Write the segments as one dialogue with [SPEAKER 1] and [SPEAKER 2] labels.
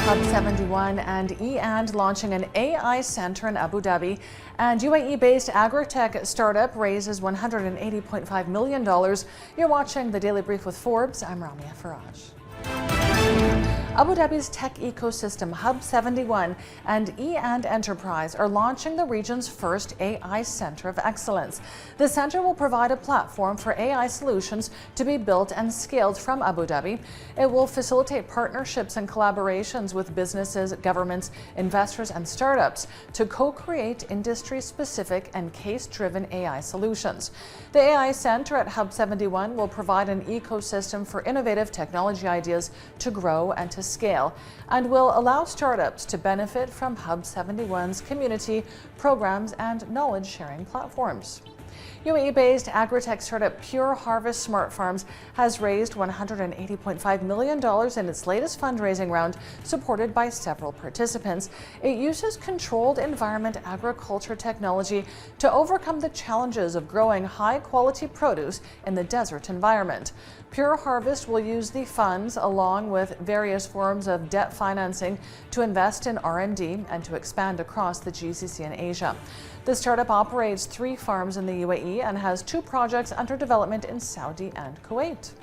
[SPEAKER 1] Hub 71 and E&, launching an AI center in Abu Dhabi, and UAE-based agritech startup raises $180.5 million. You're watching the Daily Brief with Forbes. I'm Ramia Faraj. Abu Dhabi's tech ecosystem Hub 71 and E& Enterprise are launching the region's first AI Center of Excellence. The center will provide a platform for AI solutions to be built and scaled from Abu Dhabi. It will facilitate partnerships and collaborations with businesses, governments, investors, and startups to co-create industry-specific and case-driven AI solutions. The AI Center at Hub 71 will provide an ecosystem for innovative technology ideas to grow and to scale, and will allow startups to benefit from Hub 71's community programs and knowledge-sharing platforms. UAE-based agritech startup Pure Harvest Smart Farms has raised $180.5 million in its latest fundraising round, supported by several participants. It uses controlled environment agriculture technology to overcome the challenges of growing high-quality produce in the desert environment. Pure Harvest will use the funds, along with various forms of debt financing, to invest in R&D and to expand across the GCC and Asia. The startup operates 3 farms in the UAE and has 2 projects under development in Saudi and Kuwait.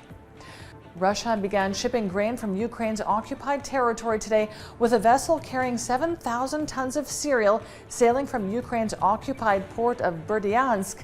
[SPEAKER 1] Russia began shipping grain from Ukraine's occupied territory today, with a vessel carrying 7,000 tons of cereal sailing from Ukraine's occupied port of Berdyansk.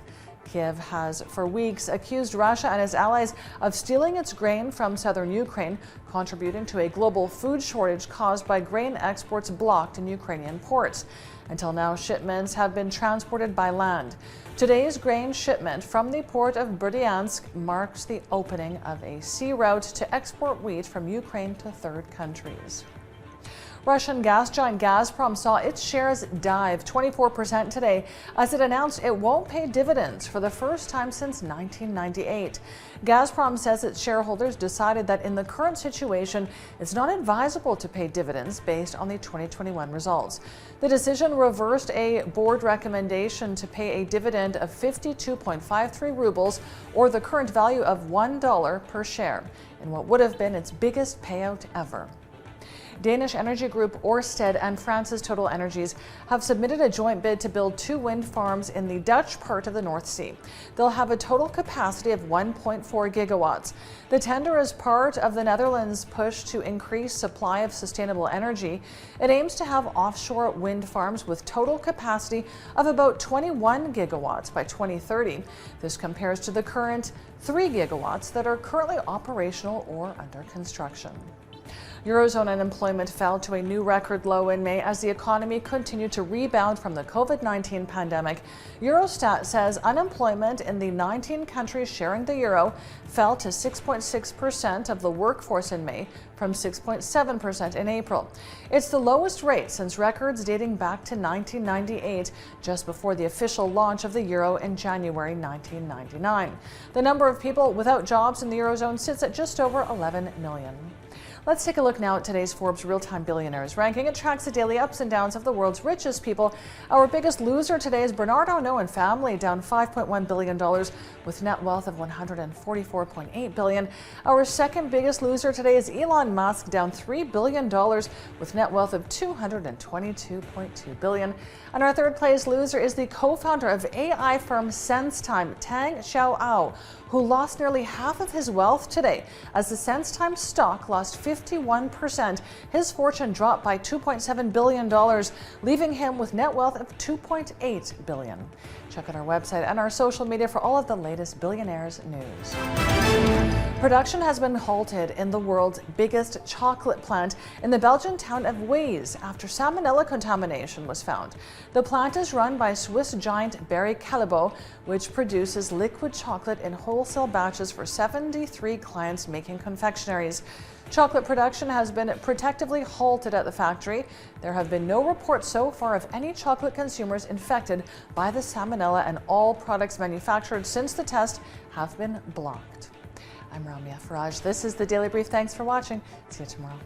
[SPEAKER 1] Kiev has for weeks accused Russia and its allies of stealing its grain from southern Ukraine, contributing to a global food shortage caused by grain exports blocked in Ukrainian ports. Until now, shipments have been transported by land. Today's grain shipment from the port of Berdyansk marks the opening of a sea route to export wheat from Ukraine to third countries. Russian gas giant Gazprom saw its shares dive 24% today as it announced it won't pay dividends for the first time since 1998. Gazprom says its shareholders decided that in the current situation, it's not advisable to pay dividends based on the 2021 results. The decision reversed a board recommendation to pay a dividend of 52.53 rubles, or the current value of $1 per share, in what would have been its biggest payout ever. Danish energy group Ørsted and France's Total Energies have submitted a joint bid to build 2 wind farms in the Dutch part of the North Sea. They'll have a total capacity of 1.4 gigawatts. The tender is part of the Netherlands' push to increase supply of sustainable energy. It aims to have offshore wind farms with total capacity of about 21 gigawatts by 2030. This compares to the current 3 gigawatts that are currently operational or under construction. Eurozone unemployment fell to a new record low in May as the economy continued to rebound from the COVID-19 pandemic. Eurostat says unemployment in the 19 countries sharing the euro fell to 6.6% of the workforce in May, from 6.7% in April. It's the lowest rate since records dating back to 1998, just before the official launch of the euro in January 1999. The number of people without jobs in the Eurozone sits at just over 11 million. Let's take a look now at today's Forbes Real-Time Billionaires ranking. It tracks the daily ups and downs of the world's richest people. Our biggest loser today is Bernard Arnault and family, down $5.1 billion with net wealth of $144.8 billion. Our second biggest loser today is Elon Musk, down $3 billion with net wealth of $222.2 billion. And our third place loser is the co-founder of AI firm SenseTime, Tang Xiaoao, who lost nearly half of his wealth today as the SenseTime stock lost 51%. His fortune dropped by $2.7 billion, leaving him with net wealth of $2.8 billion. Check out our website and our social media for all of the latest Billionaires news. Production has been halted in the world's biggest chocolate plant in the Belgian town of Wees after salmonella contamination was found. The plant is run by Swiss giant Barry Callebaut, which produces liquid chocolate in wholesale batches for 73 clients making confectionaries. Chocolate production has been protectively halted at the factory. There have been no reports so far of any chocolate consumers infected by the salmonella, and all products manufactured since the test have been blocked. I'm Ramia Faraj. This is the Daily Brief. Thanks for watching. See you tomorrow.